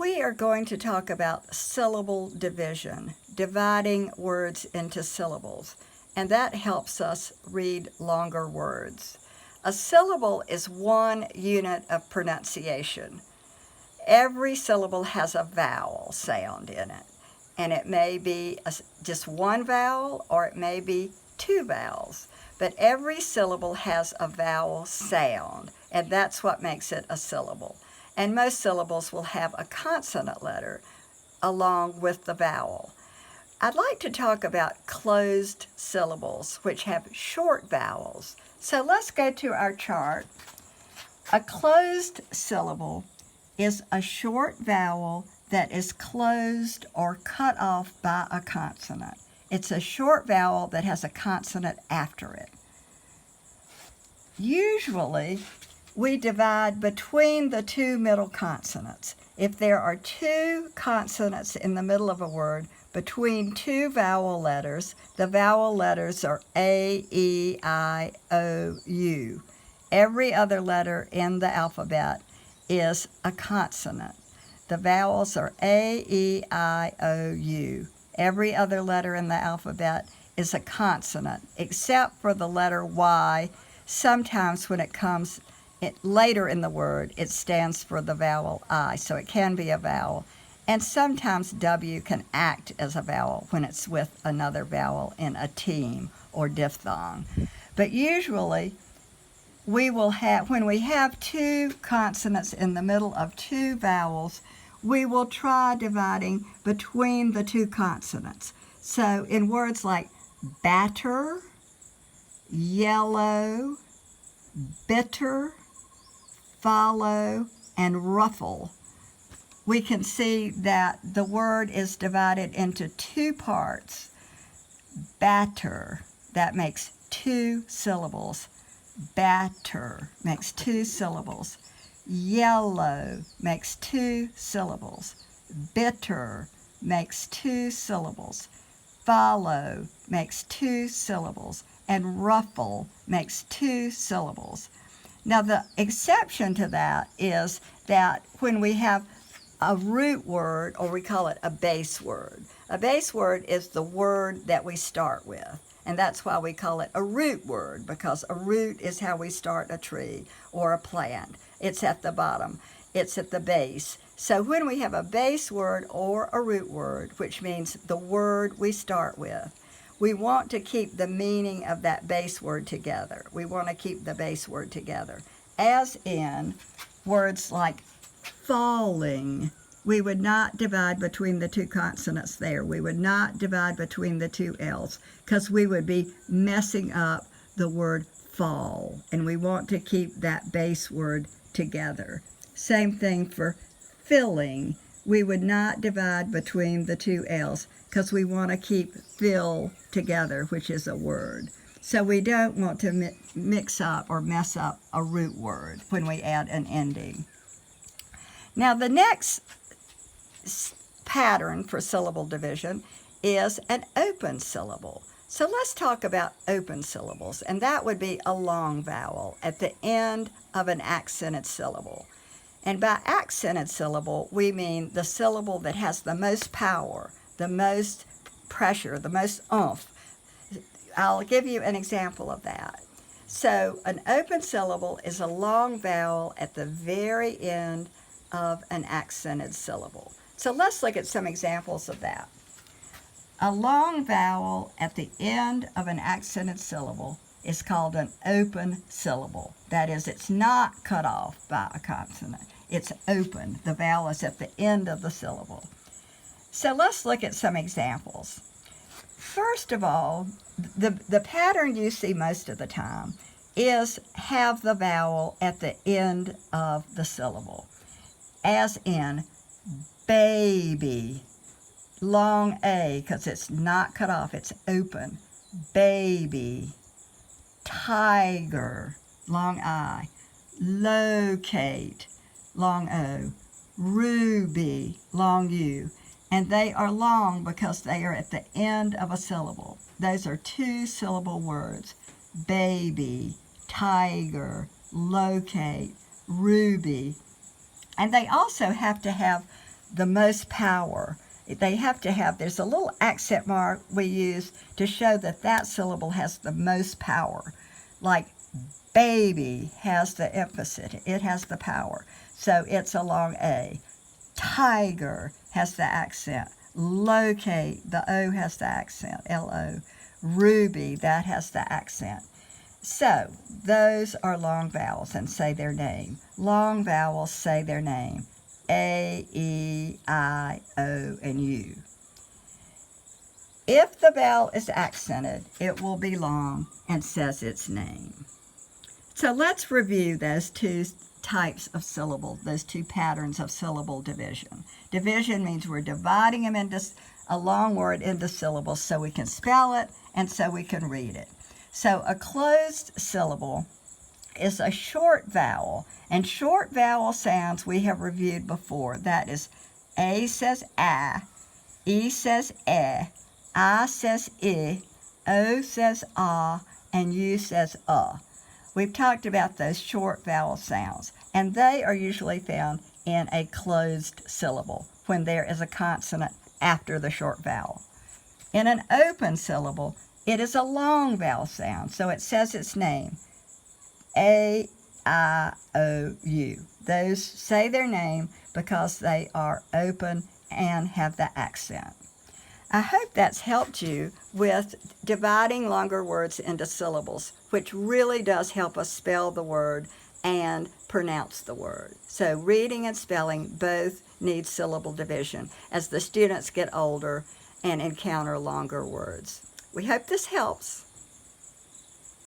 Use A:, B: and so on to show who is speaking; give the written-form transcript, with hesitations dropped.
A: we are going to talk about syllable division, dividing words into syllables, and that helps us read longer words. A syllable is one unit of pronunciation. Every syllable has a vowel sound in it, and it may be just one vowel or it may be two vowels, but every syllable has a vowel sound, and that's what makes it a syllable. And most syllables will have a consonant letter along with the vowel. I'd like to talk about closed syllables, which have short vowels. So let's go to our chart. A closed syllable is a short vowel that is closed or cut off by a consonant. It's a short vowel that has a consonant after it. Usually, we divide between the two middle consonants. If there are two consonants in the middle of a word between two vowel letters, the vowel letters are A, E, I, O, U. Every other letter in the alphabet is a consonant. The vowels are A, E, I, O, U. Every other letter in the alphabet is a consonant, except for the letter Y. Sometimes when it comes later in the word, it stands for the vowel I, so it can be a vowel. And sometimes W can act as a vowel when it's with another vowel in a team or diphthong. But usually, when we have two consonants in the middle of two vowels, we will try dividing between the two consonants. So in words like batter, yellow, bitter, follow, and ruffle, we can see that the word is divided into two parts. Batter, that makes two syllables. Batter makes two syllables. Yellow makes two syllables. Bitter makes two syllables. Follow makes two syllables. And ruffle makes two syllables. Now, the exception to that is that when we have a root word, or we call it a base word. A base word is the word that we start with, and that's why we call it a root word, because a root is how we start a tree or a plant. It's at the bottom. It's at the base. So when we have a base word or a root word, which means the word we start with, we want to keep the meaning of that base word together. We want to keep the base word together. As in words like falling, we would not divide between the two consonants there. We would not divide between the two L's, because we would be messing up the word fall, and we want to keep that base word together. Same thing for filling. We would not divide between the two L's, because we want to keep fill together, which is a word. So we don't want to mix up or mess up a root word when we add an ending. Now, the next pattern for syllable division is an open syllable. So let's talk about open syllables, and that would be a long vowel at the end of an accented syllable. And by accented syllable, we mean the syllable that has the most power, the most pressure, the most oomph. I'll give you an example of that. So an open syllable is a long vowel at the very end of an accented syllable. So let's look at some examples of that. A long vowel at the end of an accented syllable is called an open syllable. That is, it's not cut off by a consonant. It's open. The vowel is at the end of the syllable. So let's look at some examples. First of all, the pattern you see most of the time is have the vowel at the end of the syllable. As in baby, long A, because it's not cut off, it's open. Baby, tiger, long I. Locate, long O. Ruby, long U. And they are long because they are at the end of a syllable. Those are two-syllable words. Baby, tiger, locate, ruby. And they also have to have the most power. They have to have, there's a little accent mark we use to show that that syllable has the most power. Like baby has the emphasis, it has the power. So it's a long A. Tiger has the accent. Locate, the O has the accent, L-O. Ruby, that has the accent. So those are long vowels and say their name. Long vowels say their name. A, E, I, O, and U. If the vowel is accented, it will be long and says its name. So let's review those two types of syllable, those two patterns of syllable division. Division means we're dividing them into a long word into syllables so we can spell it and so we can read it. So a closed syllable is a short vowel, and short vowel sounds we have reviewed before. That is, A says A, E says E, I says I, O says ah, and U says We've talked about those short vowel sounds, and they are usually found in a closed syllable when there is a consonant after the short vowel. In an open syllable, it is a long vowel sound, so it says its name. A, I, O, U. Those say their name because they are open and have the accent. I hope that's helped you with dividing longer words into syllables, which really does help us spell the word and pronounce the word. So reading and spelling both need syllable division as the students get older and encounter longer words. We hope this helps.